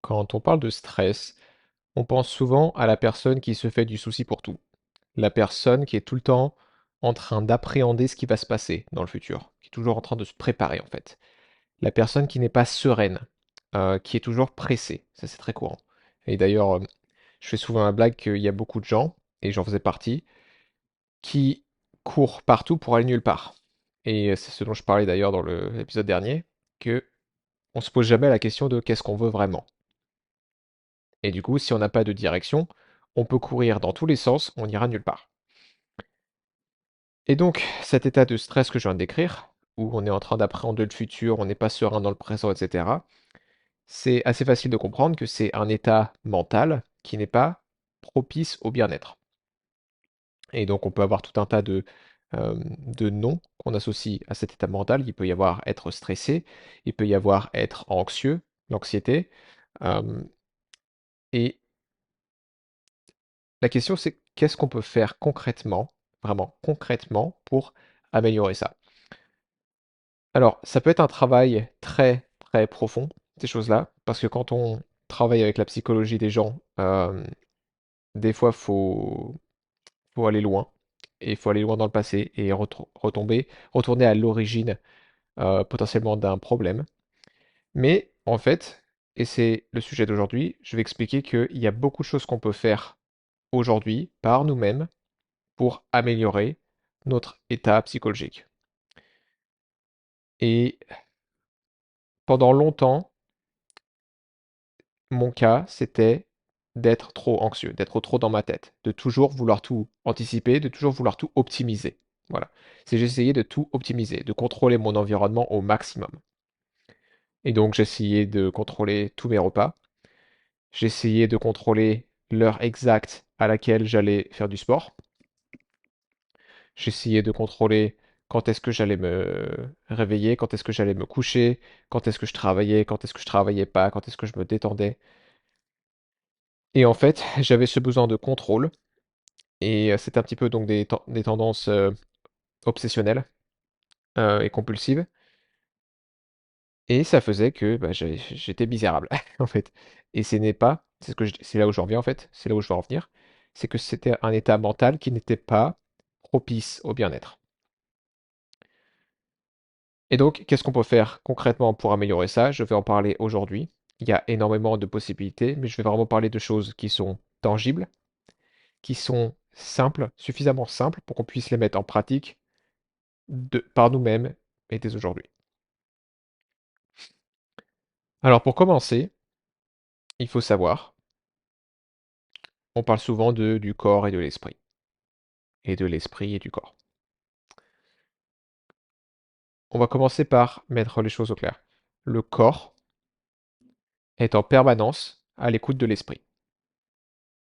Quand on parle de stress, on pense souvent à la personne qui se fait du souci pour tout. La personne qui est tout le temps en train d'appréhender ce qui va se passer dans le futur, qui est toujours en train de se préparer en fait. La personne qui n'est pas sereine, qui est toujours pressée, ça c'est très courant. Et d'ailleurs, je fais souvent la blague qu'il y a beaucoup de gens, et j'en faisais partie, qui courent partout pour aller nulle part. Et c'est ce dont je parlais d'ailleurs dans l'épisode dernier, que on se pose jamais la question de qu'est-ce qu'on veut vraiment. Et du coup, si on n'a pas de direction, on peut courir dans tous les sens, on n'ira nulle part. Et donc, cet état de stress que je viens de décrire, où on est en train d'appréhender le futur, on n'est pas serein dans le présent, etc., c'est assez facile de comprendre que c'est un état mental qui n'est pas propice au bien-être. Et donc, on peut avoir tout un tas de noms qu'on associe à cet état mental. Il peut y avoir être stressé, il peut y avoir être anxieux, l'anxiété. euh, et La question, c'est qu'est-ce qu'on peut faire concrètement, vraiment concrètement, pour améliorer ça? Alors, ça peut être un travail très, très profond, ces choses-là, parce que quand on travaille avec la psychologie des gens, des fois, faut aller loin, et il faut aller loin dans le passé et retourner à l'origine, potentiellement d'un problème. Mais en fait, et c'est le sujet d'aujourd'hui, je vais expliquer qu'il y a beaucoup de choses qu'on peut faire aujourd'hui par nous-mêmes pour améliorer notre état psychologique. Et pendant longtemps, mon cas, c'était d'être trop anxieux, d'être trop dans ma tête, de toujours vouloir tout anticiper, de toujours vouloir tout optimiser. Voilà. C'est j'essayais de tout optimiser, de contrôler mon environnement au maximum. Et donc j'essayais de contrôler tous mes repas, j'essayais de contrôler l'heure exacte à laquelle j'allais faire du sport, j'essayais de contrôler quand est-ce que j'allais me réveiller, quand est-ce que j'allais me coucher, quand est-ce que je travaillais, quand est-ce que je travaillais pas, quand est-ce que je me détendais. Et en fait, j'avais ce besoin de contrôle, et c'est un petit peu donc des tendances obsessionnelles et compulsives, et ça faisait que bah, j'étais misérable, en fait. Et ce n'est pas, c'est là où j'en reviens en fait, c'est là où je veux en venir, c'est que c'était un état mental qui n'était pas propice au bien-être. Et donc, qu'est-ce qu'on peut faire concrètement pour améliorer ça? Je vais en parler aujourd'hui. Il y a énormément de possibilités, mais je vais vraiment parler de choses qui sont tangibles, qui sont simples, suffisamment simples pour qu'on puisse les mettre en pratique par nous-mêmes et dès aujourd'hui. Alors, pour commencer, il faut savoir, on parle souvent du corps et de l'esprit, et de l'esprit et du corps. On va commencer par mettre les choses au clair. Le corps est en permanence à l'écoute de l'esprit,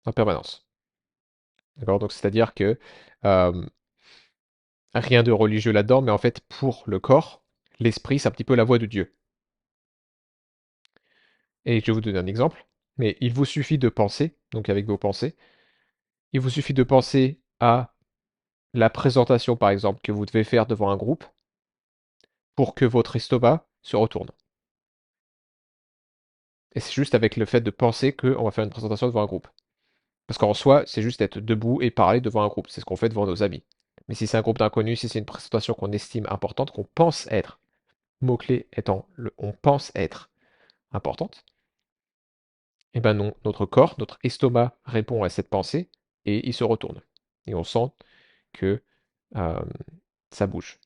en permanence. D'accord? Donc, c'est-à-dire que euh, rien de religieux là-dedans, mais en fait, pour le corps, l'esprit, c'est un petit peu la voix de Dieu. Et je vais vous donner un exemple, mais il vous suffit de penser, donc avec vos pensées, il vous suffit de penser à la présentation, par exemple, que vous devez faire devant un groupe pour que votre estomac se retourne. Et c'est juste avec le fait de penser qu'on va faire une présentation devant un groupe. Parce qu'en soi, c'est juste être debout et parler devant un groupe. C'est ce qu'on fait devant nos amis. Mais si c'est un groupe d'inconnus, si c'est une présentation qu'on estime importante, qu'on pense être, mot-clé étant le on pense être importante, eh ben non, notre corps, notre estomac répond à cette pensée et il se retourne. Et on sent que euh, ça bouge.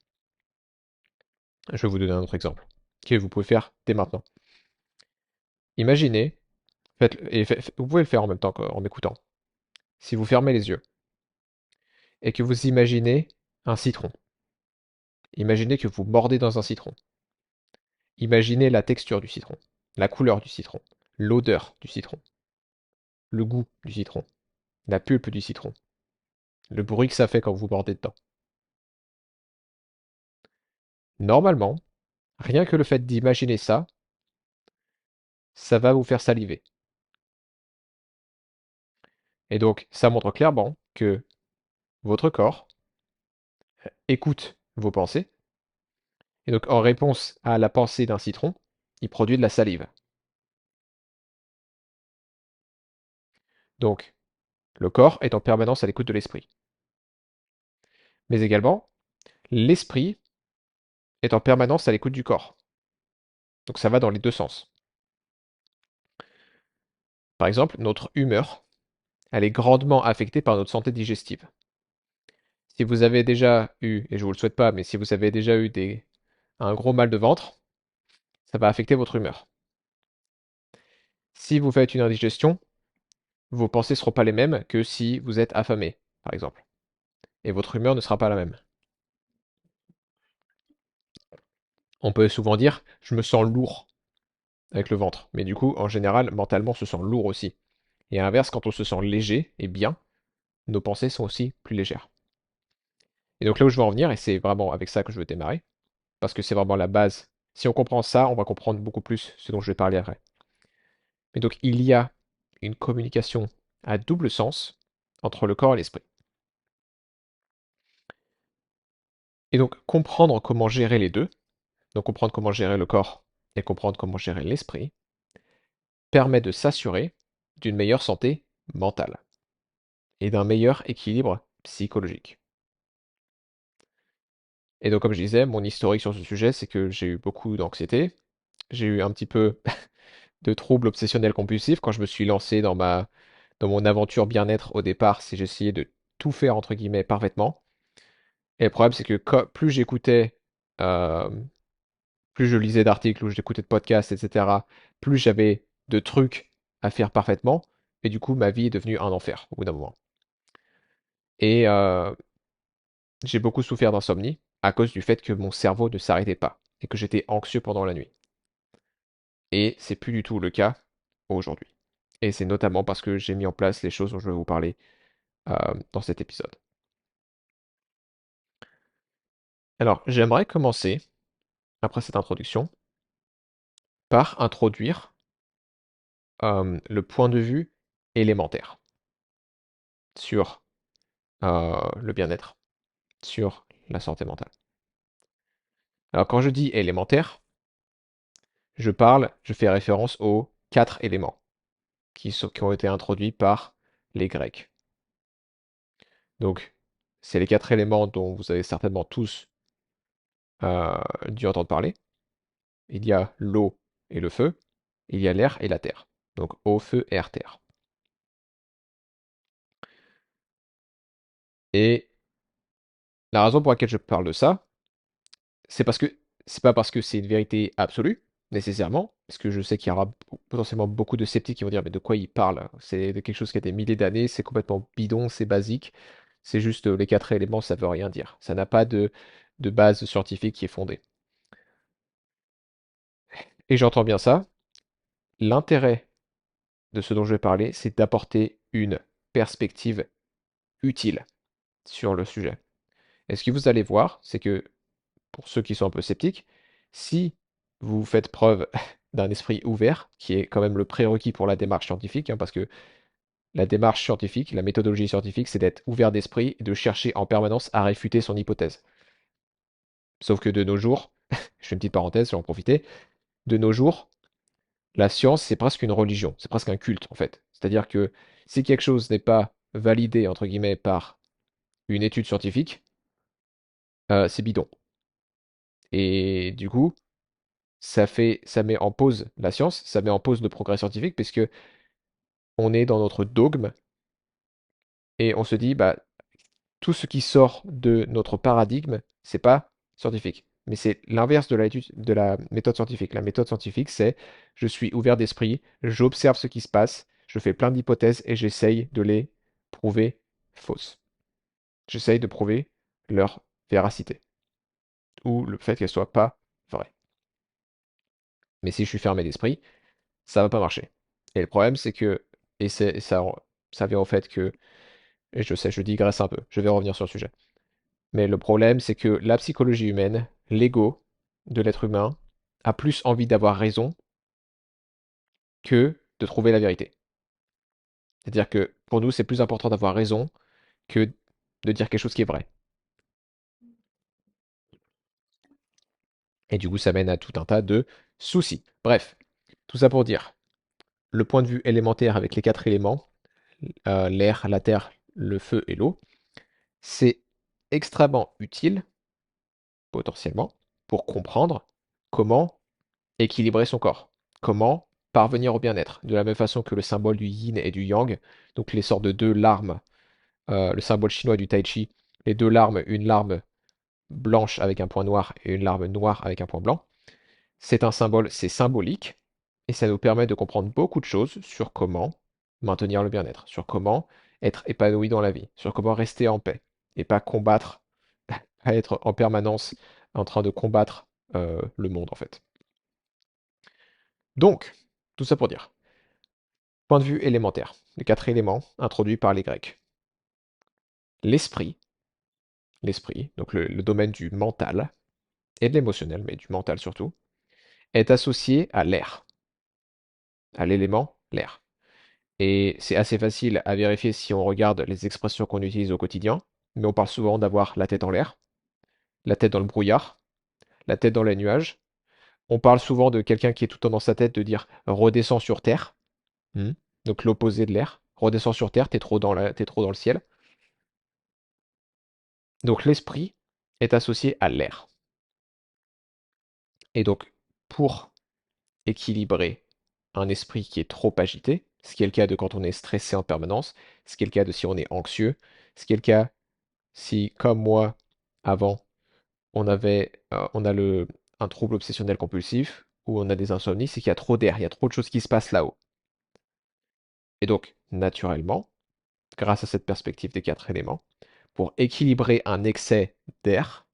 Je vais vous donner un autre exemple que vous pouvez faire dès maintenant. Imaginez, vous pouvez le faire en même temps en m'écoutant. Si vous fermez les yeux et que vous imaginez un citron, imaginez que vous mordez dans un citron. Imaginez la texture du citron, la couleur du citron, l'odeur du citron, le goût du citron, la pulpe du citron, le bruit que ça fait quand vous mordez dedans. Normalement, rien que le fait d'imaginer ça, ça va vous faire saliver. Et donc, ça montre clairement que votre corps écoute vos pensées, et donc en réponse à la pensée d'un citron, il produit de la salive. Donc, le corps est en permanence à l'écoute de l'esprit. Mais également, l'esprit est en permanence à l'écoute du corps. Donc ça va dans les deux sens. Par exemple, notre humeur, elle est grandement affectée par notre santé digestive. Si vous avez déjà eu, et je vous le souhaite pas, mais si vous avez déjà eu un gros mal de ventre, ça va affecter votre humeur. Si vous faites une indigestion, vos pensées ne seront pas les mêmes que si vous êtes affamé, par exemple. Et votre humeur ne sera pas la même. On peut souvent dire, je me sens lourd avec le ventre. Mais du coup, en général, mentalement, on se sent lourd aussi. Et à l'inverse, quand on se sent léger et bien, nos pensées sont aussi plus légères. Et donc là où je veux en venir, et c'est vraiment avec ça que je veux démarrer, parce que c'est vraiment la base. Si on comprend ça, on va comprendre beaucoup plus ce dont je vais parler après. Mais donc il y a une communication à double sens entre le corps et l'esprit. Et donc comprendre comment gérer les deux, donc comprendre comment gérer le corps et comprendre comment gérer l'esprit, permet de s'assurer d'une meilleure santé mentale et d'un meilleur équilibre psychologique. Et donc comme je disais, mon historique sur ce sujet, c'est que j'ai eu beaucoup d'anxiété, j'ai eu un petit peu de troubles obsessionnels compulsifs quand je me suis lancé dans mon aventure bien-être au départ, c'est j'essayais de tout faire entre guillemets parfaitement. Et le problème, c'est que plus j'écoutais, euh, plus je lisais d'articles ou j'écoutais de podcasts, etc., plus j'avais de trucs à faire parfaitement. Et du coup, ma vie est devenue un enfer au bout d'un moment. Et j'ai beaucoup souffert d'insomnie à cause du fait que mon cerveau ne s'arrêtait pas et que j'étais anxieux pendant la nuit. Et c'est plus du tout le cas aujourd'hui. Et c'est notamment parce que j'ai mis en place les choses dont je vais vous parler dans cet épisode. Alors, j'aimerais commencer, après cette introduction, par introduire le point de vue élémentaire sur le bien-être, sur la santé mentale. Alors, quand je dis élémentaire, je fais référence aux quatre éléments qui ont été introduits par les Grecs. Donc, c'est les quatre éléments dont vous avez certainement tous dû entendre parler. Il y a l'eau et le feu, il y a l'air et la terre. Donc eau, feu, air, terre. Et la raison pour laquelle je parle de ça, c'est parce que c'est pas parce que c'est une vérité absolue, nécessairement, parce que je sais qu'il y aura potentiellement beaucoup de sceptiques qui vont dire mais de quoi il parle? C'est de quelque chose qui a des milliers d'années, c'est complètement bidon, c'est basique, c'est juste les quatre éléments, ça veut rien dire. Ça n'a pas de base scientifique qui est fondée. Et j'entends bien ça. L'intérêt de ce dont je vais parler, c'est d'apporter une perspective utile sur le sujet. Et ce que vous allez voir, c'est que pour ceux qui sont un peu sceptiques, si vous faites preuve d'un esprit ouvert, qui est quand même le prérequis pour la démarche scientifique, hein, parce que la démarche scientifique, la méthodologie scientifique, c'est d'être ouvert d'esprit et de chercher en permanence à réfuter son hypothèse. Sauf que de nos jours, je fais une petite parenthèse, je vais en profiter, de nos jours, la science, c'est presque une religion, c'est presque un culte en fait. C'est-à-dire que si quelque chose n'est pas validé, entre guillemets, par une étude scientifique, c'est bidon. Et du coup, ça met en pause la science, ça met en pause le progrès scientifique, puisque on est dans notre dogme et on se dit, bah, tout ce qui sort de notre paradigme, c'est pas scientifique. Mais c'est l'inverse de la méthode scientifique. La méthode scientifique, c'est je suis ouvert d'esprit, j'observe ce qui se passe, je fais plein d'hypothèses et j'essaye de les prouver fausses. J'essaye de prouver leur véracité ou le fait qu'elles soient pas vraies. Mais si je suis fermé d'esprit, ça va pas marcher. Et le problème, c'est que, et ça vient au fait que, et je sais, je digresse un peu, je vais revenir sur le sujet. Mais le problème, c'est que la psychologie humaine, l'ego de l'être humain, a plus envie d'avoir raison que de trouver la vérité. C'est-à-dire que pour nous, c'est plus important d'avoir raison que de dire quelque chose qui est vrai. Et du coup, ça mène à tout un tas de soucis. Bref, tout ça pour dire, le point de vue élémentaire avec les quatre éléments, l'air, la terre, le feu et l'eau, c'est extrêmement utile, potentiellement, pour comprendre comment équilibrer son corps, comment parvenir au bien-être. De la même façon que le symbole du yin et du yang, donc les sortes de deux larmes, le symbole chinois du tai chi, les deux larmes, une larme blanche avec un point noir et une larme noire avec un point blanc, c'est un symbole, c'est symbolique, et ça nous permet de comprendre beaucoup de choses sur comment maintenir le bien-être, sur comment être épanoui dans la vie, sur comment rester en paix, et pas combattre, pas être en permanence en train de combattre le monde en fait. Donc, tout ça pour dire, point de vue élémentaire, les quatre éléments introduits par les Grecs. L'esprit, l'esprit, donc le domaine du mental et de l'émotionnel, mais du mental surtout, est associé à l'air, à l'élément l'air. Et c'est assez facile à vérifier si on regarde les expressions qu'on utilise au quotidien, mais on parle souvent d'avoir la tête en l'air, la tête dans le brouillard, la tête dans les nuages. On parle souvent de quelqu'un qui est tout le temps dans sa tête de dire redescends sur terre, hmm, donc l'opposé de l'air. Redescends sur terre, t'es trop dans le ciel. Donc l'esprit est associé à l'air. Et donc pour équilibrer un esprit qui est trop agité, ce qui est le cas de quand on est stressé en permanence, ce qui est le cas de si on est anxieux, ce qui est le cas si, comme moi, avant, on a un trouble obsessionnel compulsif ou on a des insomnies, c'est qu'il y a trop d'air, il y a trop de choses qui se passent là-haut. Et donc, naturellement, grâce à cette perspective des quatre éléments, pour équilibrer un excès d'air,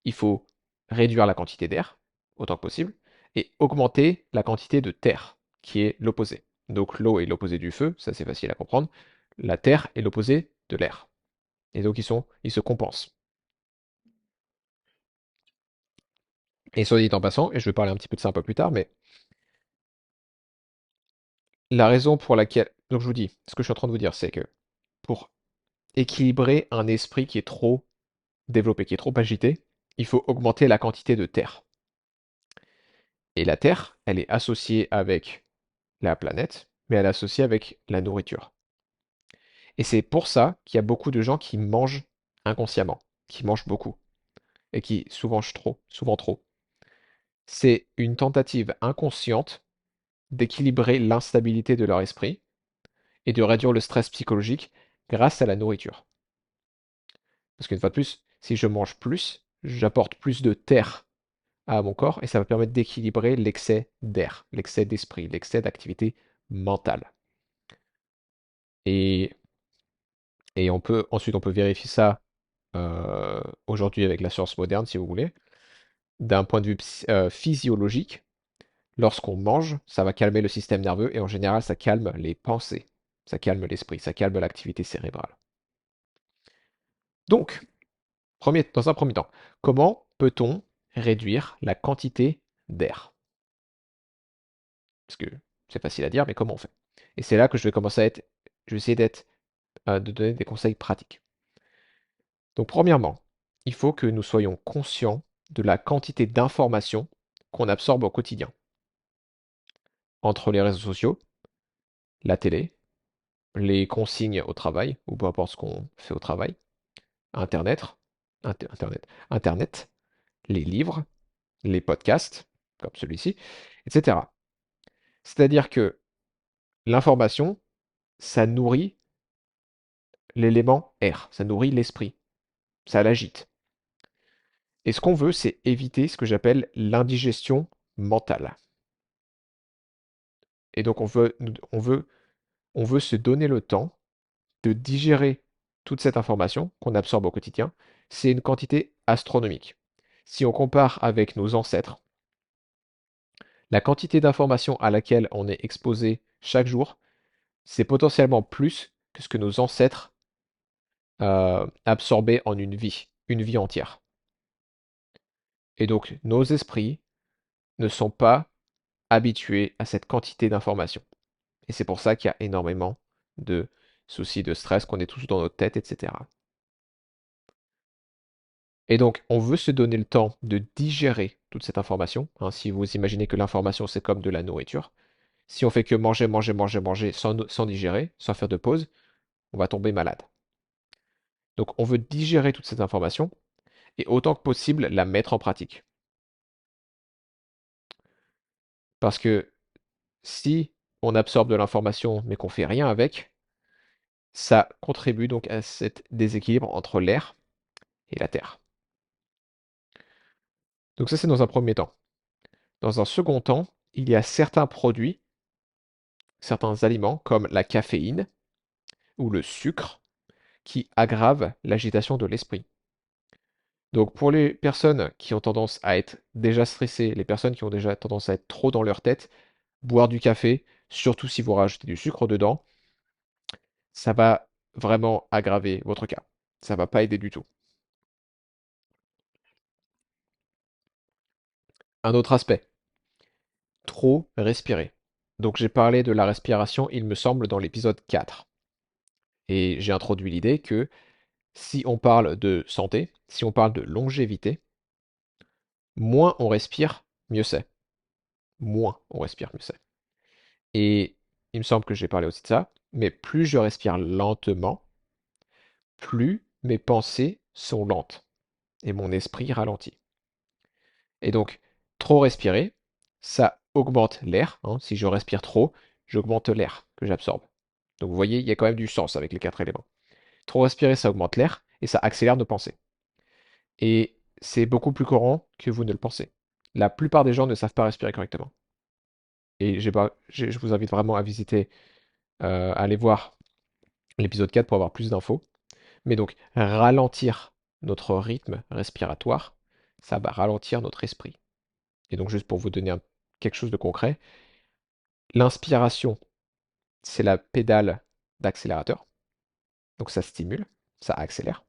il faut réduire la quantité d'air autant que possible et augmenter la quantité de terre, qui est l'opposé. Donc l'eau est l'opposé du feu, ça c'est facile à comprendre. La terre est l'opposé de l'air. Et donc ils se compensent. Et soit dit en passant, et je vais parler un petit peu de ça un peu plus tard, mais la raison pour laquelle... Donc je vous dis, ce que je suis en train de vous dire, c'est que pour équilibrer un esprit qui est trop développé, qui est trop agité, il faut augmenter la quantité de terre. Et la terre, elle est associée avec la planète, mais elle est associée avec la nourriture. Et c'est pour ça qu'il y a beaucoup de gens qui mangent inconsciemment, qui mangent beaucoup, et qui souvent trop. C'est une tentative inconsciente d'équilibrer l'instabilité de leur esprit et de réduire le stress psychologique grâce à la nourriture. Parce qu'une fois de plus, si je mange plus, j'apporte plus de terre à mon corps et ça va permettre d'équilibrer l'excès d'air, l'excès d'esprit, l'excès d'activité mentale. Et, et ensuite on peut vérifier ça aujourd'hui avec la science moderne, si vous voulez. D'un point de vue physiologique, lorsqu'on mange, ça va calmer le système nerveux et en général, ça calme les pensées, ça calme l'esprit, ça calme l'activité cérébrale. Donc, dans un premier temps, comment peut-on réduire la quantité d'air? Parce que c'est facile à dire, mais comment on fait? Et c'est là que je vais commencer je vais essayer de donner des conseils pratiques. Donc, premièrement, il faut que nous soyons conscients de la quantité d'informations qu'on absorbe au quotidien. Entre les réseaux sociaux, la télé, les consignes au travail, ou peu importe ce qu'on fait au travail, Internet, Internet, les livres, les podcasts, comme celui-ci, etc. C'est-à-dire que l'information, ça nourrit l'élément air, ça nourrit l'esprit, ça l'agite. Et ce qu'on veut, c'est éviter ce que j'appelle l'indigestion mentale. Et donc on veut se donner le temps de digérer toute cette information qu'on absorbe au quotidien. C'est une quantité astronomique. Si on compare avec nos ancêtres, la quantité d'informations à laquelle on est exposé chaque jour, c'est potentiellement plus que ce que nos ancêtres absorbaient en une vie entière. Et donc nos esprits ne sont pas habitués à cette quantité d'informations. Et c'est pour ça qu'il y a énormément de soucis de stress, qu'on est tous dans notre tête, etc. Et donc, on veut se donner le temps de digérer toute cette information, hein. Si vous imaginez que l'information, c'est comme de la nourriture, Si on fait que manger, manger, manger, manger sans digérer, sans faire de pause, on va tomber malade. Donc on veut digérer toute cette information et autant que possible la mettre en pratique. Parce que si on absorbe de l'information mais qu'on fait rien avec, ça contribue donc à cet déséquilibre entre l'air et la terre. Donc ça, c'est dans un premier temps. Dans un second temps, il y a certains produits, certains aliments comme la caféine ou le sucre qui aggravent l'agitation de l'esprit. Donc pour les personnes qui ont tendance à être déjà stressées, les personnes qui ont déjà tendance à être trop dans leur tête, boire du café, surtout si vous rajoutez du sucre dedans, ça va vraiment aggraver votre cas. Ça va pas aider du tout. Un autre aspect, trop respirer. Donc j'ai parlé de la respiration, il me semble, dans l'épisode 4. Et j'ai introduit l'idée que si on parle de santé, si on parle de longévité, moins on respire, mieux c'est. Moins on respire, mieux c'est. Et il me semble que j'ai parlé aussi de ça, mais plus je respire lentement, plus mes pensées sont lentes et mon esprit ralentit. Et donc, trop respirer, ça augmente l'air, hein. Si je respire trop, j'augmente l'air que j'absorbe. Donc vous voyez, il y a quand même du sens avec les quatre éléments. Trop respirer, ça augmente l'air et ça accélère nos pensées. Et c'est beaucoup plus courant que vous ne le pensez. La plupart des gens ne savent pas respirer correctement. Et je vous invite vraiment à visiter, à aller voir l'épisode 4 pour avoir plus d'infos. Mais donc, ralentir notre rythme respiratoire, ça va ralentir notre esprit. Et donc, juste pour vous donner quelque chose de concret, l'inspiration, c'est la pédale d'accélérateur. Donc, ça stimule, ça accélère.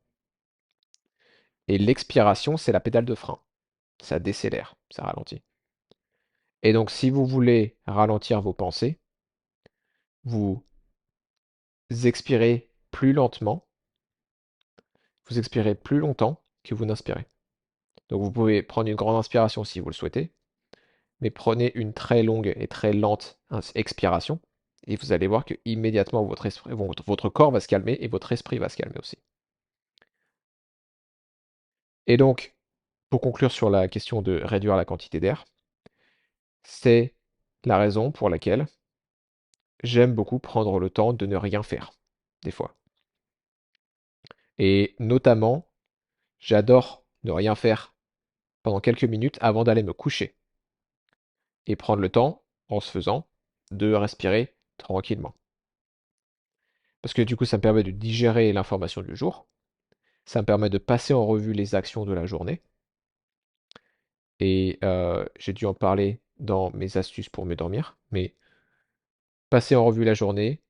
Et l'expiration, c'est la pédale de frein. Ça décélère, ça ralentit. Et donc, si vous voulez ralentir vos pensées, vous expirez plus lentement, vous expirez plus longtemps que vous n'inspirez. Donc, vous pouvez prendre une grande inspiration si vous le souhaitez, mais prenez une très longue et très lente expiration, et vous allez voir que immédiatement votre corps va se calmer et votre esprit va se calmer aussi. Et donc, pour conclure sur la question de réduire la quantité d'air, c'est la raison pour laquelle j'aime beaucoup prendre le temps de ne rien faire, des fois. Et notamment, j'adore ne rien faire pendant quelques minutes avant d'aller me coucher et prendre le temps, en se faisant, de respirer tranquillement. Parce que du coup, ça me permet de digérer l'information du jour, ça me permet de passer en revue les actions de la journée, et j'ai dû en parler dans mes astuces pour mieux dormir, mais passer en revue la journée,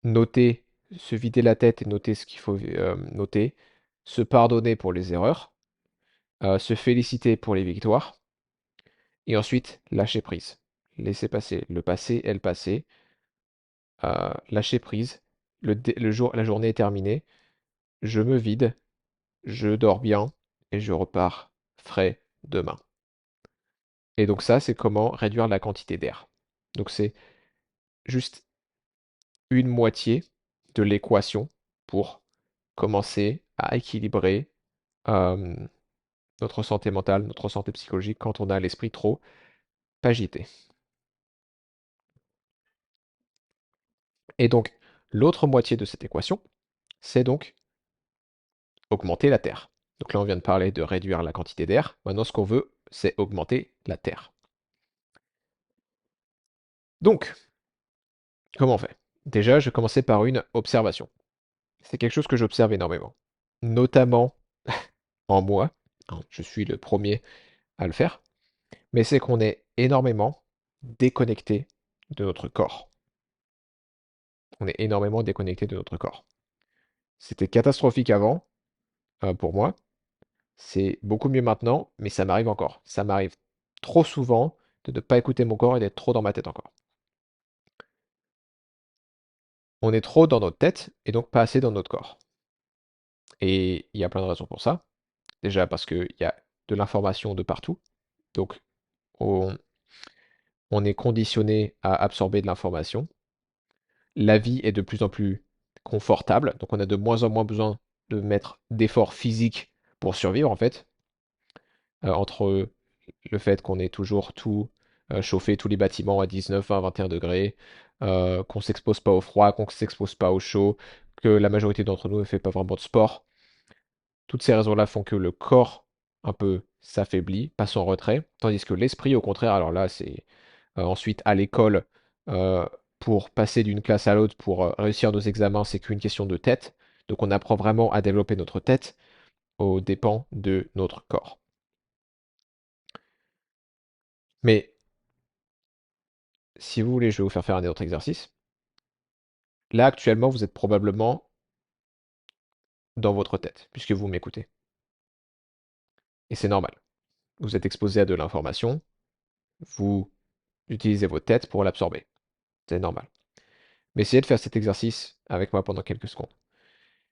noter, se vider la tête et noter ce qu'il faut noter, se pardonner pour les erreurs, se féliciter pour les victoires, et ensuite lâcher prise. Laisser passer. Le passé est le passé. Lâcher prise. La journée est terminée. Je me vide, je dors bien et je repars frais demain. Et donc ça, c'est comment réduire la quantité d'air. Donc c'est juste une moitié de l'équation pour commencer à équilibrer euh, notre santé mentale, notre santé psychologique quand on a l'esprit trop agité. Et donc l'autre moitié de cette équation, c'est donc augmenter la terre. Donc là, on vient de parler de réduire la quantité d'air. Maintenant, ce qu'on veut, c'est augmenter la terre. Donc, comment on fait? Déjà, je vais commencer par une observation. C'est quelque chose que j'observe énormément, notamment en moi, hein, je suis le premier à le faire, mais c'est qu'on est énormément déconnecté de notre corps. On est énormément déconnecté de notre corps. C'était catastrophique avant, pour moi. C'est beaucoup mieux maintenant, mais ça m'arrive encore. Ça m'arrive trop souvent de ne pas écouter mon corps et d'être trop dans ma tête encore. On est trop dans notre tête et donc pas assez dans notre corps. Et il y a plein de raisons pour ça. Déjà parce qu'il y a de l'information de partout. Donc on, on est conditionné à absorber de l'information. La vie est de plus en plus confortable, donc on a de moins en moins besoin de mettre d'efforts physiques pour survivre en fait. Entre le fait qu'on ait toujours tout chauffé, tous les bâtiments à 19, 20, 21 degrés, qu'on s'expose pas au froid, qu'on s'expose pas au chaud, que la majorité d'entre nous ne fait pas vraiment de sport. Toutes ces raisons-là font que le corps un peu s'affaiblit, passe en retrait, tandis que l'esprit, au contraire, alors là, c'est ensuite à l'école, euh, pour passer d'une classe à l'autre, pour réussir nos examens, c'est qu'une question de tête. Donc on apprend vraiment à développer notre tête aux dépens de notre corps. Mais si vous voulez, je vais vous faire faire un autre exercice. Là, actuellement, vous êtes probablement dans votre tête, puisque vous m'écoutez. Et c'est normal. Vous êtes exposé à de l'information, vous utilisez votre tête pour l'absorber. C'est normal. Mais essayez de faire cet exercice avec moi pendant quelques secondes.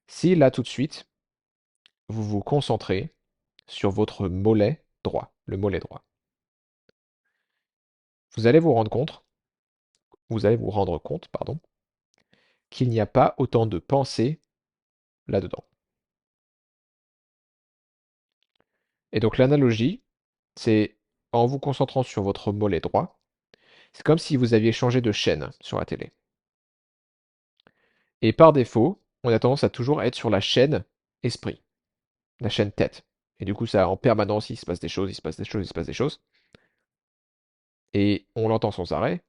Si là, tout de suite, vous vous concentrez sur votre mollet droit, le mollet droit, vous allez vous rendre compte, pardon, qu'il n'y a pas autant de pensées là-dedans. Et donc l'analogie, c'est en vous concentrant sur votre mollet droit, c'est comme si vous aviez changé de chaîne sur la télé. Et par défaut, on a tendance à toujours être sur la chaîne esprit, la chaîne tête. Et du coup, ça, en permanence, il se passe des choses, il se passe des choses, il se passe des choses. Et on l'entend sans arrêt,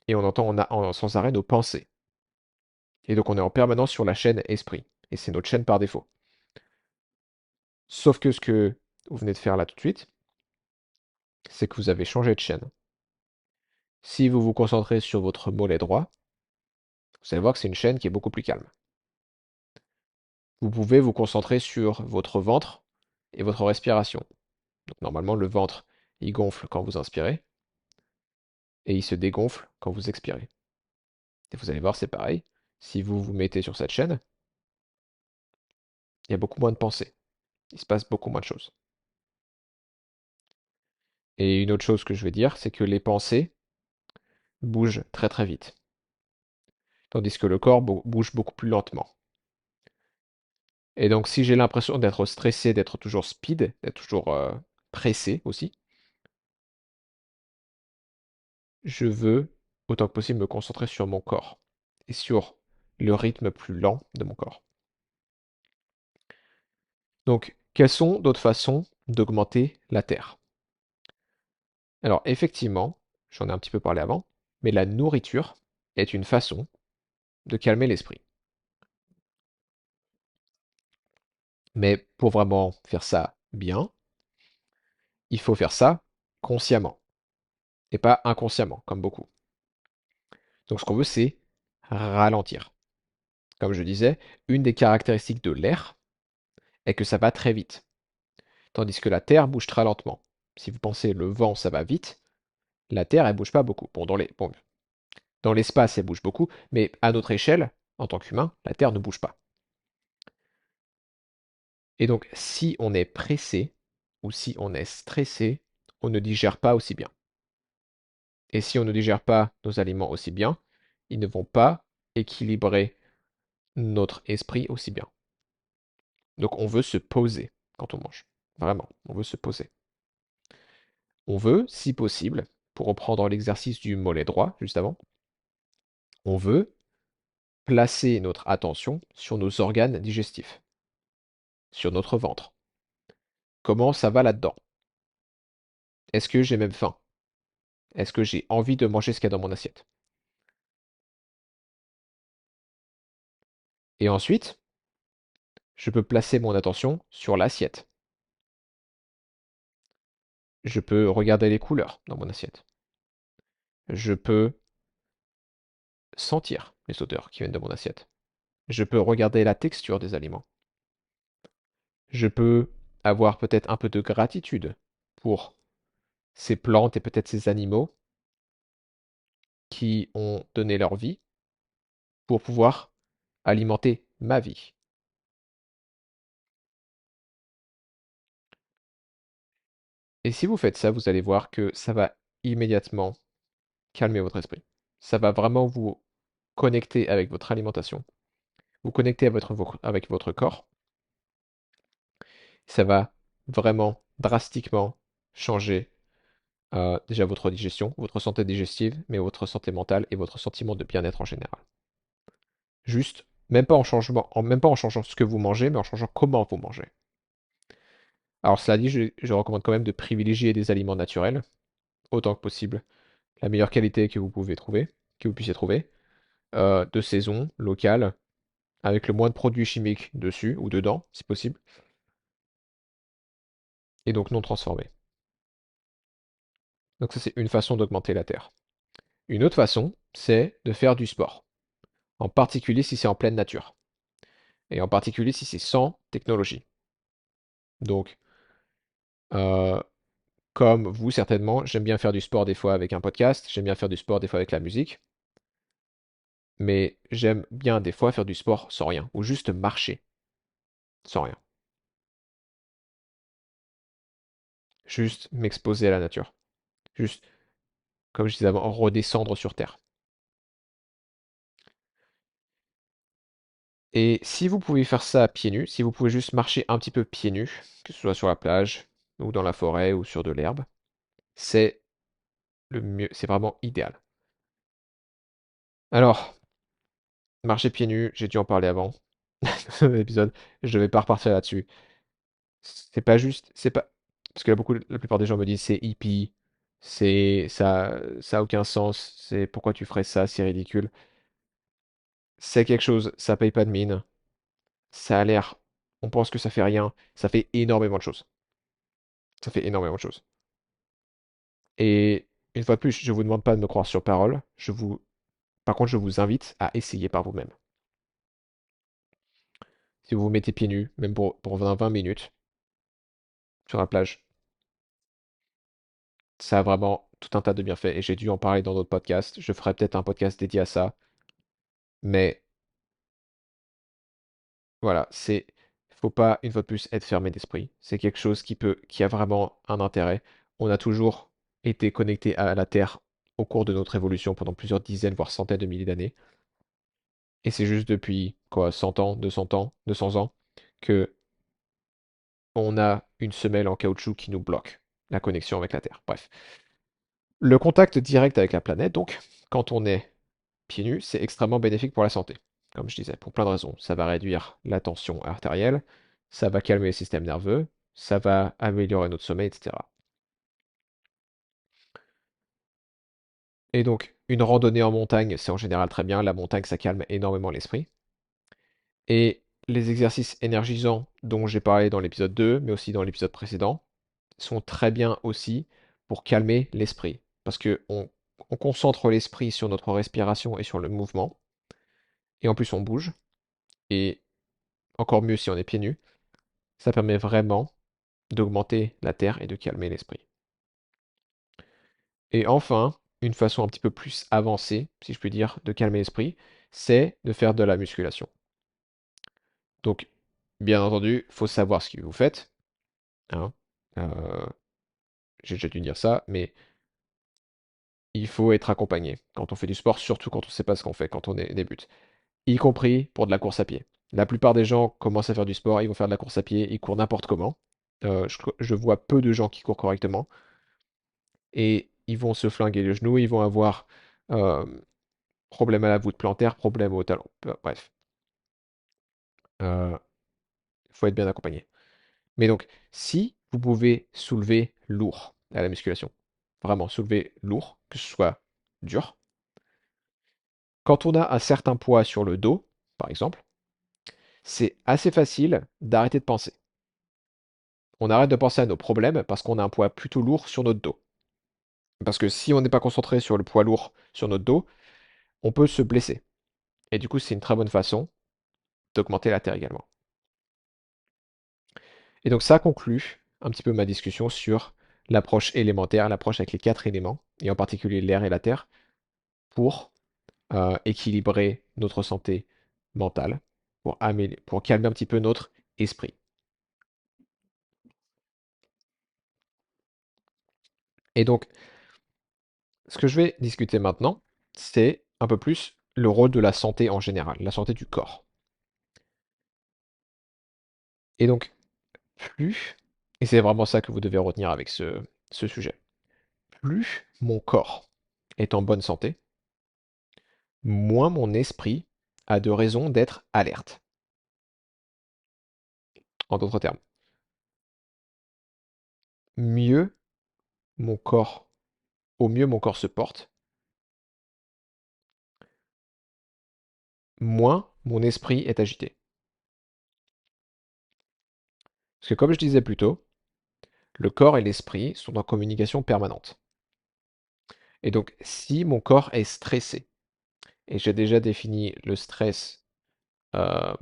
et on entend sans arrêt nos pensées. Et donc on est en permanence sur la chaîne esprit. Et c'est notre chaîne par défaut. Sauf que ce que vous venez de faire là tout de suite, c'est que vous avez changé de chaîne. Si vous vous concentrez sur votre mollet droit, vous allez voir que c'est une chaîne qui est beaucoup plus calme. Vous pouvez vous concentrer sur votre ventre et votre respiration. Donc normalement, le ventre, il gonfle quand vous inspirez et il se dégonfle quand vous expirez. Et vous allez voir, c'est pareil. Si vous vous mettez sur cette chaîne, il y a beaucoup moins de pensées. Il se passe beaucoup moins de choses. Et une autre chose que je vais dire, c'est que les pensées bougent très très vite, tandis que le corps bouge beaucoup plus lentement. Et donc si j'ai l'impression d'être stressé, d'être toujours speed, d'être toujours pressé aussi, je veux autant que possible me concentrer sur mon corps et sur le rythme plus lent de mon corps. Donc, quelles sont d'autres façons d'augmenter la Terre? Alors, effectivement, j'en ai un petit peu parlé avant, mais la nourriture est une façon de calmer l'esprit. Mais pour vraiment faire ça bien, il faut faire ça consciemment et pas inconsciemment, comme beaucoup. Donc, ce qu'on veut, c'est ralentir. Comme je disais, une des caractéristiques de l'air est que ça va très vite, tandis que la Terre bouge très lentement. Si vous pensez le vent, ça va vite, la Terre, elle bouge pas beaucoup. Bon, dans l'espace, elle bouge beaucoup, mais à notre échelle, en tant qu'humain, la Terre ne bouge pas. Et donc, si on est pressé ou si on est stressé, on ne digère pas aussi bien. Et si on ne digère pas nos aliments aussi bien, ils ne vont pas équilibrer notre esprit aussi bien. Donc, on veut se poser quand on mange. Vraiment, on veut se poser. On veut, si possible, pour reprendre l'exercice du mollet droit juste avant, on veut placer notre attention sur nos organes digestifs, sur notre ventre. Comment ça va là-dedans? Est-ce que j'ai même faim? Est-ce que j'ai envie de manger ce qu'il y a dans mon assiette? Et ensuite, je peux placer mon attention sur l'assiette. Je peux regarder les couleurs dans mon assiette. Je peux sentir les odeurs qui viennent de mon assiette. Je peux regarder la texture des aliments. Je peux avoir peut-être un peu de gratitude pour ces plantes et peut-être ces animaux qui ont donné leur vie pour pouvoir alimenter ma vie. Et si vous faites ça, vous allez voir que ça va immédiatement calmer votre esprit. Ça va vraiment vous connecter avec votre alimentation, vous connecter avec votre corps. Ça va vraiment drastiquement changer déjà votre digestion, votre santé digestive, mais votre santé mentale et votre sentiment de bien-être en général. Juste, même pas en changeant ce que vous mangez, mais en changeant comment vous mangez. Alors cela dit, je recommande quand même de privilégier des aliments naturels, autant que possible, la meilleure qualité que vous pouvez trouver, que vous puissiez trouver, de saison, locale, avec le moins de produits chimiques dessus ou dedans, si possible, et donc non transformés. Donc ça, c'est une façon d'augmenter la terre. Une autre façon, c'est de faire du sport, en particulier si c'est en pleine nature, et en particulier si c'est sans technologie. Donc, euh, comme vous certainement, j'aime bien faire du sport des fois avec un podcast, j'aime bien faire du sport des fois avec la musique, mais j'aime bien des fois faire du sport sans rien, ou juste marcher sans rien. Juste m'exposer à la nature. Juste, comme je disais avant, redescendre sur Terre. Et si vous pouvez faire ça pieds nus, si vous pouvez juste marcher un petit peu pieds nus, que ce soit sur la plage, ou dans la forêt, ou sur de l'herbe, c'est le mieux, c'est vraiment idéal. Alors, marcher pieds nus, j'ai dû en parler avant, dans l'épisode, je ne vais pas repartir là-dessus. C'est pas juste, c'est pas, parce que là, la plupart des gens me disent c'est hippie, ça a aucun sens, c'est pourquoi tu ferais ça, c'est ridicule. C'est quelque chose, ça paye pas de mine, ça a l'air, on pense que ça fait rien, ça fait énormément de choses. Ça fait énormément de choses. Et une fois de plus, je vous demande pas de me croire sur parole, par contre, je vous invite à essayer par vous-même. Si vous vous mettez pieds nus, même pour 20 minutes, sur la plage, ça a vraiment tout un tas de bienfaits. Et j'ai dû en parler dans d'autres podcasts. Je ferai peut-être un podcast dédié à ça. Mais voilà, faut pas, une fois de plus, être fermé d'esprit. C'est quelque chose qui a vraiment un intérêt. On a toujours été connecté à la Terre au cours de notre évolution pendant plusieurs dizaines, voire centaines de milliers d'années. Et c'est juste depuis, quoi, 100 ans, 200 ans, 200 ans, que on a une semelle en caoutchouc qui nous bloque la connexion avec la Terre. Bref. Le contact direct avec la planète, donc, quand on est pieds nus, c'est extrêmement bénéfique pour la santé. Comme je disais, pour plein de raisons. Ça va réduire la tension artérielle, ça va calmer le système nerveux, ça va améliorer notre sommeil, etc. Et donc, une randonnée en montagne, c'est en général très bien. La montagne, ça calme énormément l'esprit. Et les exercices énergisants dont j'ai parlé dans l'épisode 2, mais aussi dans l'épisode précédent, sont très bien aussi pour calmer l'esprit. Parce que on concentre l'esprit sur notre respiration et sur le mouvement. Et en plus, on bouge. Et encore mieux si on est pieds nus. Ça permet vraiment d'augmenter la terre et de calmer l'esprit. Et enfin, une façon un petit peu plus avancée, si je puis dire, de calmer l'esprit, c'est de faire de la musculation. Donc, bien entendu, il faut savoir ce que vous faites, hein. Euh, j'ai déjà dû dire ça, mais il faut être accompagné quand on fait du sport, surtout quand on ne sait pas ce qu'on fait, quand on débute, y compris pour de la course à pied. La plupart des gens commencent à faire du sport, ils vont faire de la course à pied, ils courent n'importe comment. Je vois peu de gens qui courent correctement. Et ils vont se flinguer les genoux, ils vont avoir euh, problème à la voûte plantaire, problème au talon. Bref, il faut être bien accompagné. Mais donc, si vous pouvez soulever lourd à la musculation, vraiment soulever lourd, que ce soit dur, quand on a un certain poids sur le dos, par exemple, c'est assez facile d'arrêter de penser. On arrête de penser à nos problèmes parce qu'on a un poids plutôt lourd sur notre dos. Parce que si on n'est pas concentré sur le poids lourd sur notre dos, on peut se blesser. Et du coup, c'est une très bonne façon d'augmenter la terre également. Et donc ça conclut un petit peu ma discussion sur l'approche élémentaire, l'approche avec les quatre éléments, et en particulier l'air et la terre, pour équilibrer notre santé mentale, pour calmer un petit peu notre esprit. Et donc, Ce que je vais discuter maintenant, c'est un peu plus le rôle de la santé en général, la santé du corps. Et donc, plus, et c'est vraiment ça que vous devez retenir avec ce sujet, plus mon corps est en bonne santé, moins mon esprit a de raisons d'être alerte. En d'autres termes, mieux mon corps, au mieux mon corps se porte, moins mon esprit est agité. Parce que comme je disais plus tôt, le corps et l'esprit sont en communication permanente. Et donc, si mon corps est stressé, et j'ai déjà défini le stress, euh,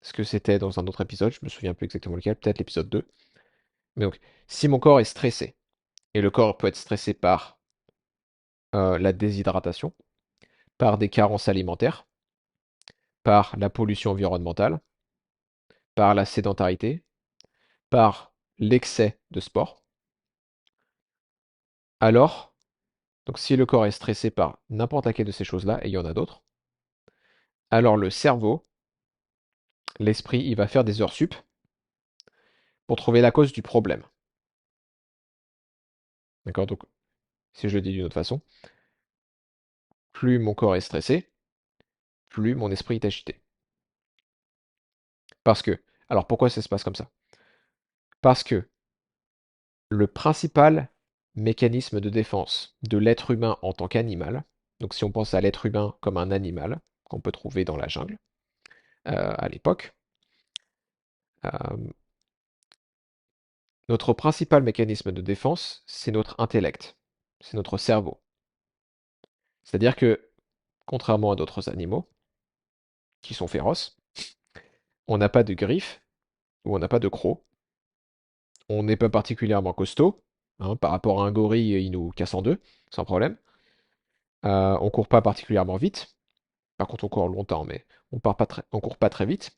ce que c'était dans un autre épisode, je me souviens plus exactement lequel, peut-être l'épisode 2. Mais donc, si mon corps est stressé, et le corps peut être stressé par la déshydratation, par des carences alimentaires, par la pollution environnementale, par la sédentarité, par l'excès de sport, alors, donc si le corps est stressé par n'importe laquelle de ces choses-là, et il y en a d'autres, alors le cerveau, l'esprit, il va faire des heures sup pour trouver la cause du problème. D'accord? Donc, si je le dis d'une autre façon, plus mon corps est stressé, plus mon esprit est agité. Parce que, alors pourquoi ça se passe comme ça? Parce que le principal mécanisme de défense de l'être humain en tant qu'animal, donc si on pense à l'être humain comme un animal qu'on peut trouver dans la jungle à l'époque, euh, notre principal mécanisme de défense, c'est notre intellect, c'est notre cerveau. C'est-à-dire que, contrairement à d'autres animaux qui sont féroces, on n'a pas de griffes ou on n'a pas de crocs, on n'est pas particulièrement costaud, hein, par rapport à un gorille, il nous casse en deux, sans problème. On court pas particulièrement vite, par contre on court longtemps, mais on court pas très vite.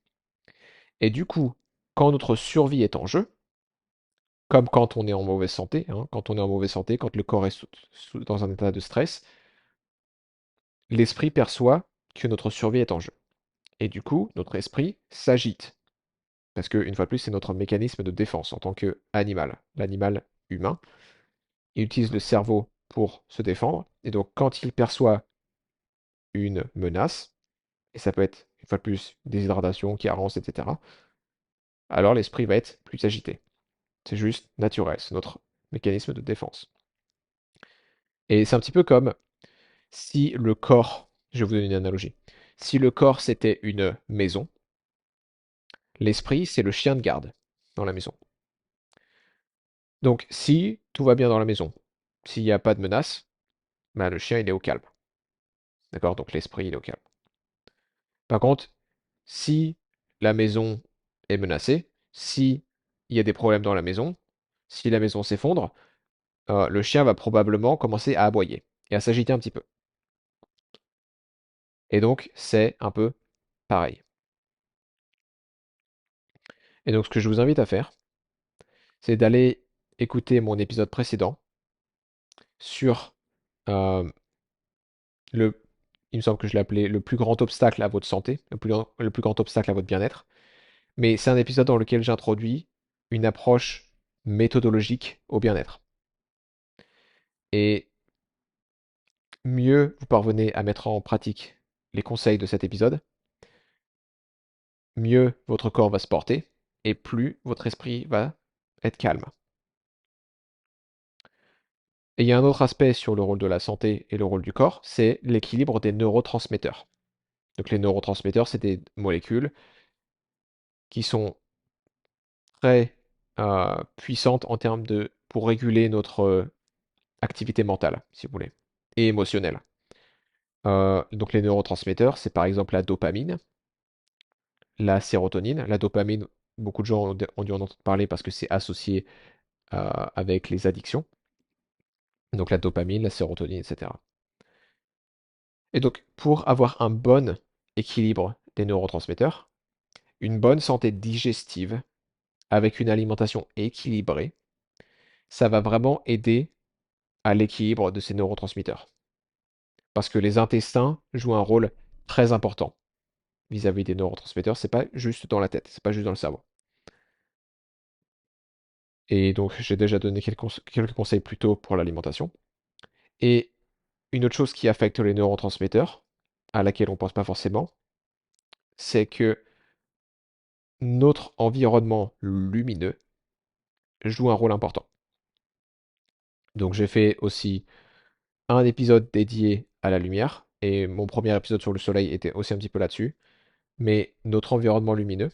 Et du coup, quand notre survie est en jeu, comme quand on est en mauvaise santé, hein, quand on est en mauvaise santé, quand le corps est dans un état de stress, l'esprit perçoit que notre survie est en jeu. Et du coup, notre esprit s'agite. Parce que, une fois de plus, c'est notre mécanisme de défense en tant qu'animal. L'animal humain, il utilise le cerveau pour se défendre. Et donc, quand il perçoit une menace, et ça peut être, une fois de plus, déshydratation, carence, etc., alors l'esprit va être plus agité. C'est juste naturel, c'est notre mécanisme de défense. Et c'est un petit peu comme si le corps, je vais vous donner une analogie, si le corps c'était une maison, l'esprit c'est le chien de garde dans la maison. Donc si tout va bien dans la maison, s'il n'y a pas de menace, bah, le chien il est au calme. D'accord? Donc l'esprit il est au calme. Par contre, si la maison est menacée, si il y a des problèmes dans la maison, si la maison s'effondre, le chien va probablement commencer à aboyer et à s'agiter un petit peu. Et donc, c'est un peu pareil. Et donc, ce que je vous invite à faire, c'est d'aller écouter mon épisode précédent sur euh, le, il me semble que je l'ai appelé le plus grand obstacle à votre santé, le plus grand obstacle à votre bien-être. Mais c'est un épisode dans lequel j'introduis une approche méthodologique au bien-être. Et mieux vous parvenez à mettre en pratique les conseils de cet épisode, mieux votre corps va se porter et plus votre esprit va être calme. Et il y a un autre aspect sur le rôle de la santé et le rôle du corps, c'est l'équilibre des neurotransmetteurs. Donc les neurotransmetteurs, c'est des molécules qui sont très puissantes en termes de pour réguler notre activité mentale, si vous voulez, et émotionnelle. Donc les neurotransmetteurs, c'est par exemple la dopamine, la sérotonine. La dopamine, beaucoup de gens ont dû en entendre parler parce que c'est associé avec les addictions. Donc la dopamine, la sérotonine, etc. Et donc pour avoir un bon équilibre des neurotransmetteurs, une bonne santé digestive avec une alimentation équilibrée, ça va vraiment aider à l'équilibre de ces neurotransmetteurs. Parce que les intestins jouent un rôle très important vis-à-vis des neurotransmetteurs. C'est pas juste dans la tête, c'est pas juste dans le cerveau. Et donc, j'ai déjà donné quelques conseils plus tôt pour l'alimentation. Et une autre chose qui affecte les neurotransmetteurs, à laquelle on pense pas forcément, c'est que notre environnement lumineux joue un rôle important. Donc, j'ai fait aussi un épisode dédié à la lumière, et mon premier épisode sur le soleil était aussi un petit peu là-dessus. Mais notre environnement lumineux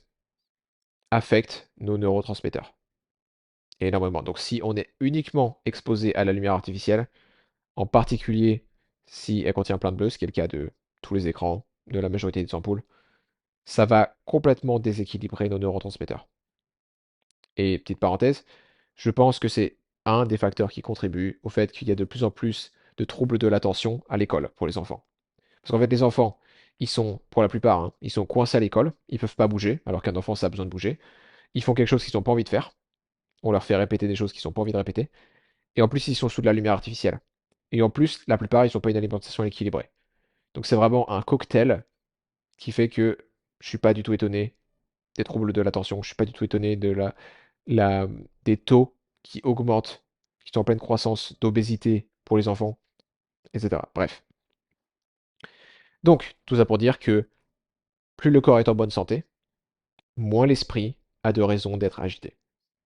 affecte nos neurotransmetteurs énormément. Donc, si on est uniquement exposé à la lumière artificielle, en particulier si elle contient plein de bleu, ce qui est le cas de tous les écrans, de la majorité des ampoules, ça va complètement déséquilibrer nos neurotransmetteurs. Et petite parenthèse, je pense que c'est un des facteurs qui contribue au fait qu'il y a de plus en plus de troubles de l'attention à l'école pour les enfants. Parce qu'en fait, les enfants, ils sont, pour la plupart, hein, ils sont coincés à l'école, ils peuvent pas bouger, alors qu'un enfant, ça a besoin de bouger. Ils font quelque chose qu'ils n'ont pas envie de faire. On leur fait répéter des choses qu'ils n'ont pas envie de répéter. Et en plus, ils sont sous de la lumière artificielle. Et en plus, la plupart, ils n'ont pas une alimentation équilibrée. Donc c'est vraiment un cocktail qui fait que je suis pas du tout étonné des troubles de l'attention. Je suis pas du tout étonné de la- des taux qui augmentent, qui sont en pleine croissance d'obésité pour les enfants, etc. Bref. Donc, tout ça pour dire que plus le corps est en bonne santé, moins l'esprit a de raisons d'être agité.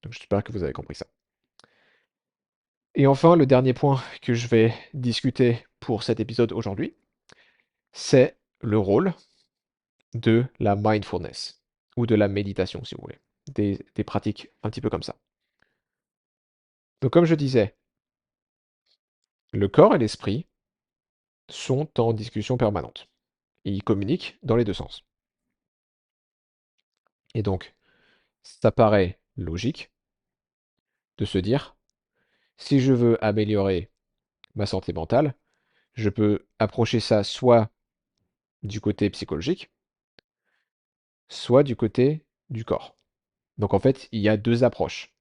Donc j'espère que vous avez compris ça. Et enfin, le dernier point que je vais discuter pour cet épisode aujourd'hui, c'est le rôle de la mindfulness, ou de la méditation si vous voulez, des pratiques un petit peu comme ça. Donc comme je disais, le corps et l'esprit sont en discussion permanente. Ils communiquent dans les deux sens. Et donc, ça paraît logique de se dire, si je veux améliorer ma santé mentale, je peux approcher ça soit du côté psychologique, soit du côté du corps. Donc en fait, il y a deux approches.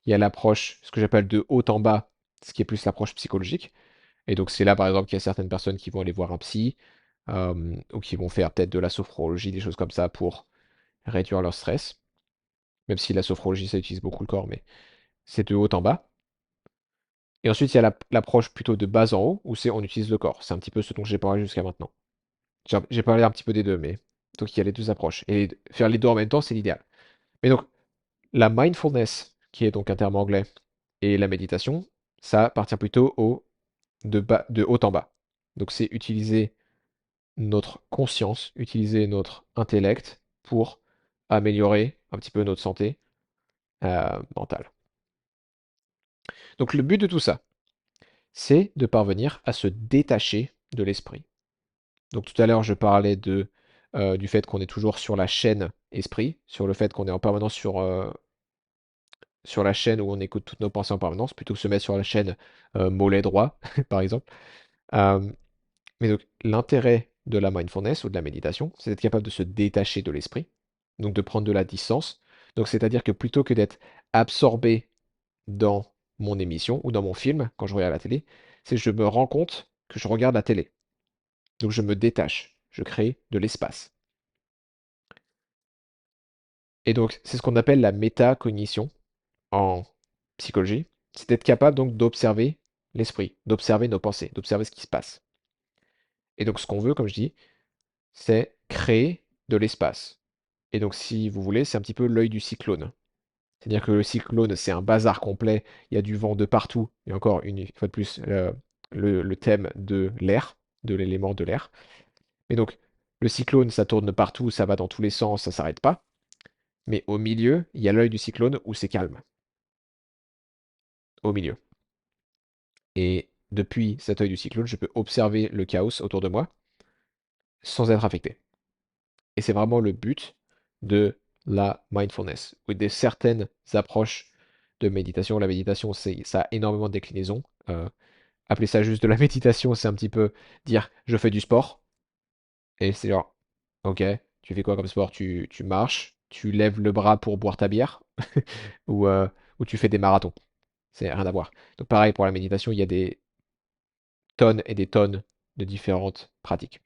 Il y a l'approche, ce que j'appelle de haut en bas, ce qui est plus l'approche psychologique. Et donc c'est là par exemple qu'il y a certaines personnes qui vont aller voir un psy, ou qui vont faire peut-être de la sophrologie, des choses comme ça pour réduire leur stress. Même si la sophrologie, ça utilise beaucoup le corps, mais c'est de haut en bas. Et ensuite, il y a l'approche plutôt de bas en haut, où c'est on utilise le corps. C'est un petit peu ce dont j'ai parlé jusqu'à maintenant. J'ai parlé un petit peu des deux, mais donc il y a les deux approches. Et faire les deux en même temps, c'est l'idéal. Mais donc, la mindfulness, qui est donc un terme anglais, et la méditation, ça appartient plutôt de haut en bas. Donc c'est utiliser notre conscience, utiliser notre intellect pour améliorer un petit peu notre santé mentale. Donc le but de tout ça, c'est de parvenir à se détacher de l'esprit. Donc tout à l'heure, je parlais du fait qu'on est toujours sur la chaîne esprit, sur le fait qu'on est en permanence sur la chaîne où on écoute toutes nos pensées en permanence, plutôt que se mettre sur la chaîne mollet droit, par exemple. Euh, mais donc l'intérêt de la mindfulness ou de la méditation, c'est d'être capable de se détacher de l'esprit, donc de prendre de la distance. Donc c'est-à-dire que plutôt que d'être absorbé dans mon émission ou dans mon film quand je regarde la télé, c'est que je me rends compte que je regarde la télé. Donc je me détache, je crée de l'espace. Et donc c'est ce qu'on appelle la métacognition en psychologie. C'est d'être capable donc d'observer l'esprit, d'observer nos pensées, d'observer ce qui se passe. Et donc ce qu'on veut, comme je dis, c'est créer de l'espace. Et donc si vous voulez, c'est un petit peu l'œil du cyclone. C'est-à-dire que le cyclone, c'est un bazar complet, il y a du vent de partout, et encore une fois de plus, le thème de l'air, de l'élément de l'air. Et donc, le cyclone, ça tourne partout, ça va dans tous les sens, ça s'arrête pas. Mais au milieu, il y a l'œil du cyclone où c'est calme. Au milieu. Et depuis cet œil du cyclone, je peux observer le chaos autour de moi sans être affecté. Et c'est vraiment le but de la mindfulness, ou des certaines approches de méditation. La méditation, ça a énormément de déclinaisons. Appeler ça juste de la méditation, c'est un petit peu dire je fais du sport. Et c'est genre, ok, tu fais quoi comme sport? Tu marches, tu lèves le bras pour boire ta bière, ou, ou tu fais des marathons. C'est rien à voir. Donc pareil pour la méditation, il y a des tonnes et des tonnes de différentes pratiques.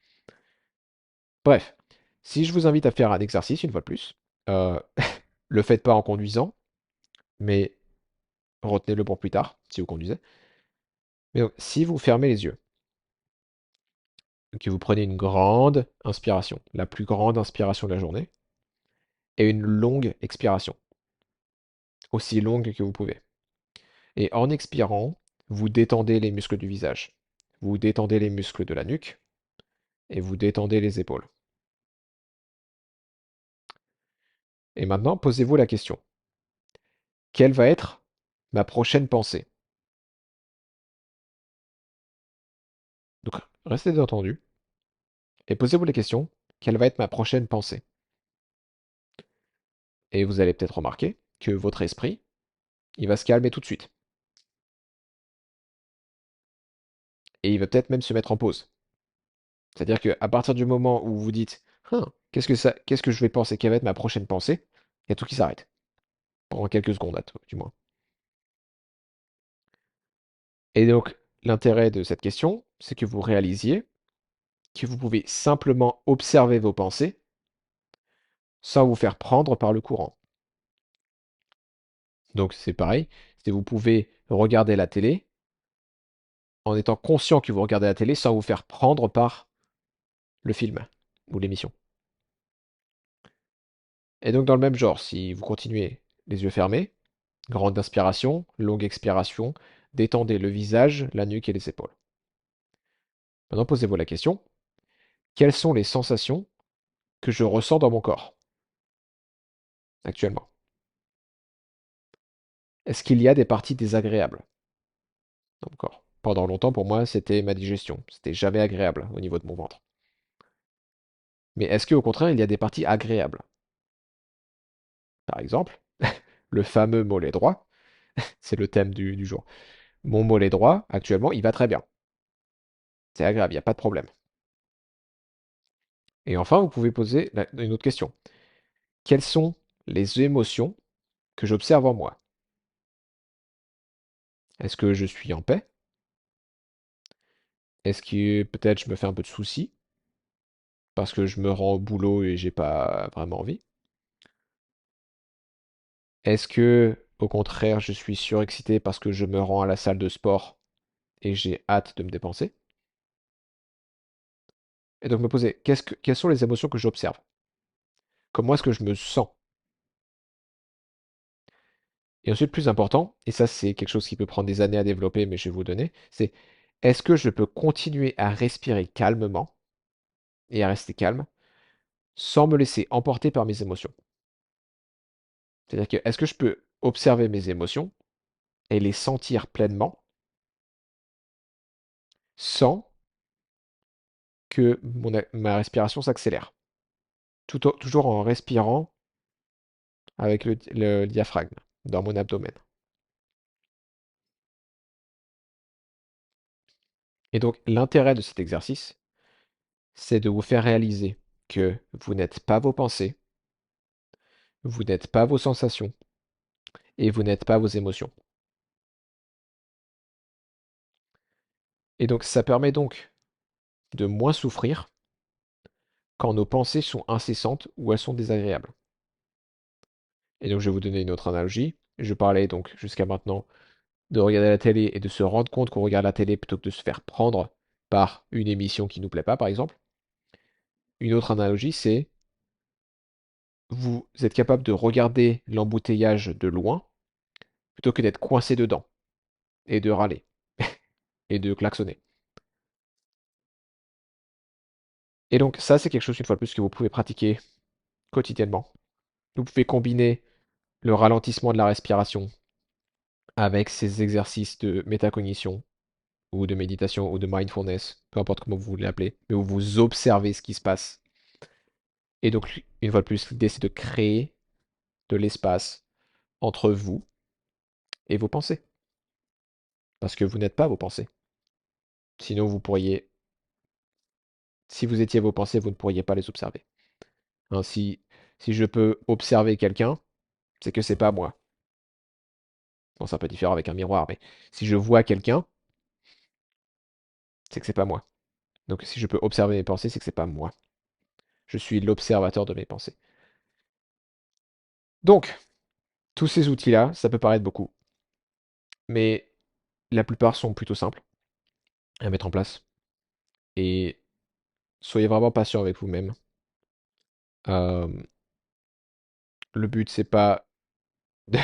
Bref, si je vous invite à faire un exercice, une fois de plus, euh, le faites pas en conduisant, mais retenez-le pour plus tard, si vous conduisez. Mais donc, si vous fermez les yeux, que vous prenez une grande inspiration, la plus grande inspiration de la journée, et une longue expiration, aussi longue que vous pouvez. Et en expirant, vous détendez les muscles du visage, vous détendez les muscles de la nuque, et vous détendez les épaules. Et maintenant, posez-vous la question, quelle va être ma prochaine pensée? Donc, restez détendu, et posez-vous la question, quelle va être ma prochaine pensée? Et vous allez peut-être remarquer que votre esprit, il va se calmer tout de suite. Et il va peut-être même se mettre en pause. C'est-à-dire qu'à partir du moment où vous vous dites, hein, qu'est-ce que je vais penser, quelle va être ma prochaine pensée, il y a tout qui s'arrête. Pendant quelques secondes, du moins. Et donc, l'intérêt de cette question, c'est que vous réalisiez que vous pouvez simplement observer vos pensées sans vous faire prendre par le courant. Donc, c'est pareil, c'est vous pouvez regarder la télé en étant conscient que vous regardez la télé sans vous faire prendre par le film ou l'émission. Et donc, dans le même genre, si vous continuez les yeux fermés, grande inspiration, longue expiration, détendez le visage, la nuque et les épaules. Maintenant, posez-vous la question, quelles sont les sensations que je ressens dans mon corps actuellement? Est-ce qu'il y a des parties désagréables dans mon corps? Pendant longtemps, pour moi, c'était ma digestion. C'était jamais agréable au niveau de mon ventre. Mais est-ce qu'au contraire, il y a des parties agréables? Par exemple, le fameux mollet droit, c'est le thème du jour. Mon mollet droit, actuellement, il va très bien. C'est agréable, il n'y a pas de problème. Et enfin, vous pouvez poser une autre question. Quelles sont les émotions que j'observe en moi? Est-ce que je suis en paix? Est-ce que peut-être je me fais un peu de soucis parce que je me rends au boulot et j'ai pas vraiment envie? Est-ce que, au contraire, je suis surexcité parce que je me rends à la salle de sport et j'ai hâte de me dépenser? Et donc me poser, quelles sont les émotions que j'observe? Comment est-ce que je me sens? Et ensuite, plus important, et ça c'est quelque chose qui peut prendre des années à développer, mais je vais vous donner, c'est est-ce que je peux continuer à respirer calmement et à rester calme sans me laisser emporter par mes émotions? C'est-à-dire que est-ce que je peux observer mes émotions et les sentir pleinement sans que ma respiration s'accélère? Toujours en respirant avec le diaphragme dans mon abdomen. Et donc l'intérêt de cet exercice, c'est de vous faire réaliser que vous n'êtes pas vos pensées, vous n'êtes pas vos sensations et vous n'êtes pas vos émotions. Et donc ça permet donc de moins souffrir quand nos pensées sont incessantes ou elles sont désagréables. Et donc je vais vous donner une autre analogie. Je parlais donc jusqu'à maintenant de regarder la télé et de se rendre compte qu'on regarde la télé plutôt que de se faire prendre par une émission qui nous plaît pas, par exemple. Une autre analogie, c'est vous êtes capable de regarder l'embouteillage de loin plutôt que d'être coincé dedans et de râler et de klaxonner. Et donc ça, c'est quelque chose, une fois de plus, que vous pouvez pratiquer quotidiennement. Vous pouvez combiner le ralentissement de la respiration avec ces exercices de métacognition ou de méditation ou de mindfulness, peu importe comment vous voulez l'appeler, mais où vous observez ce qui se passe. Et donc, une fois de plus, l'idée, c'est de créer de l'espace entre vous et vos pensées. Parce que vous n'êtes pas vos pensées. Sinon, si vous étiez vos pensées, vous ne pourriez pas les observer. Hein, si je peux observer quelqu'un, c'est que c'est pas moi. Bon, c'est un peu différent avec un miroir, mais si je vois quelqu'un, c'est que c'est pas moi. Donc si je peux observer mes pensées, c'est que c'est pas moi. Je suis l'observateur de mes pensées. Donc, tous ces outils-là, ça peut paraître beaucoup, mais la plupart sont plutôt simples à mettre en place. Et soyez vraiment patient avec vous-même. Euh, le but, c'est pas de,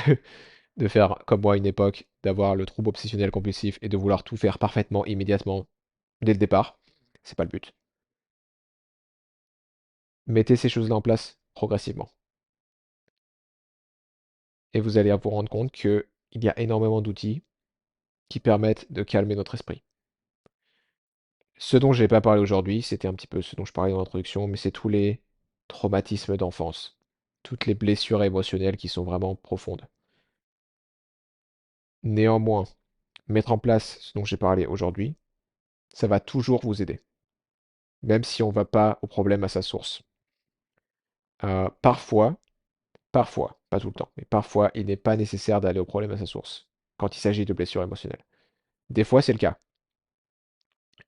de faire comme moi à une époque, d'avoir le trouble obsessionnel compulsif et de vouloir tout faire parfaitement, immédiatement, dès le départ. C'est pas le but. Mettez ces choses-là en place progressivement. Et vous allez vous rendre compte qu'il y a énormément d'outils qui permettent de calmer notre esprit. Ce dont je n'ai pas parlé aujourd'hui, c'était un petit peu ce dont je parlais dans l'introduction, mais c'est tous les traumatismes d'enfance, toutes les blessures émotionnelles qui sont vraiment profondes. Néanmoins, mettre en place ce dont j'ai parlé aujourd'hui, ça va toujours vous aider, même si on ne va pas au problème à sa source. Parfois, parfois, pas tout le temps, mais parfois, il n'est pas nécessaire d'aller au problème à sa source quand il s'agit de blessures émotionnelles. Des fois, c'est le cas.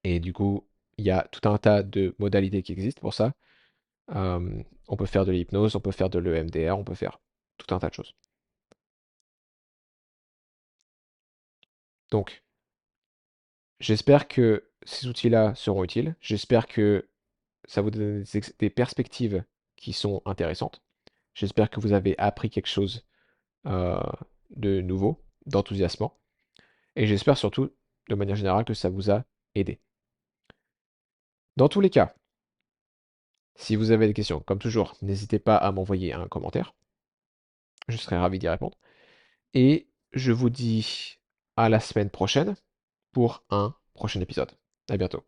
Et du coup, il y a tout un tas de modalités qui existent pour ça. On peut faire de l'hypnose, on peut faire de l'EMDR, on peut faire tout un tas de choses. Donc, j'espère que ces outils-là seront utiles. J'espère que ça vous donne des perspectives qui sont intéressantes. J'espère que vous avez appris quelque chose euh, de nouveau, d'enthousiasmant. Et j'espère surtout, de manière générale, que ça vous a aidé. Dans tous les cas, si vous avez des questions, comme toujours, n'hésitez pas à m'envoyer un commentaire. Je serai ravi d'y répondre. Et je vous dis à la semaine prochaine pour un prochain épisode. À bientôt.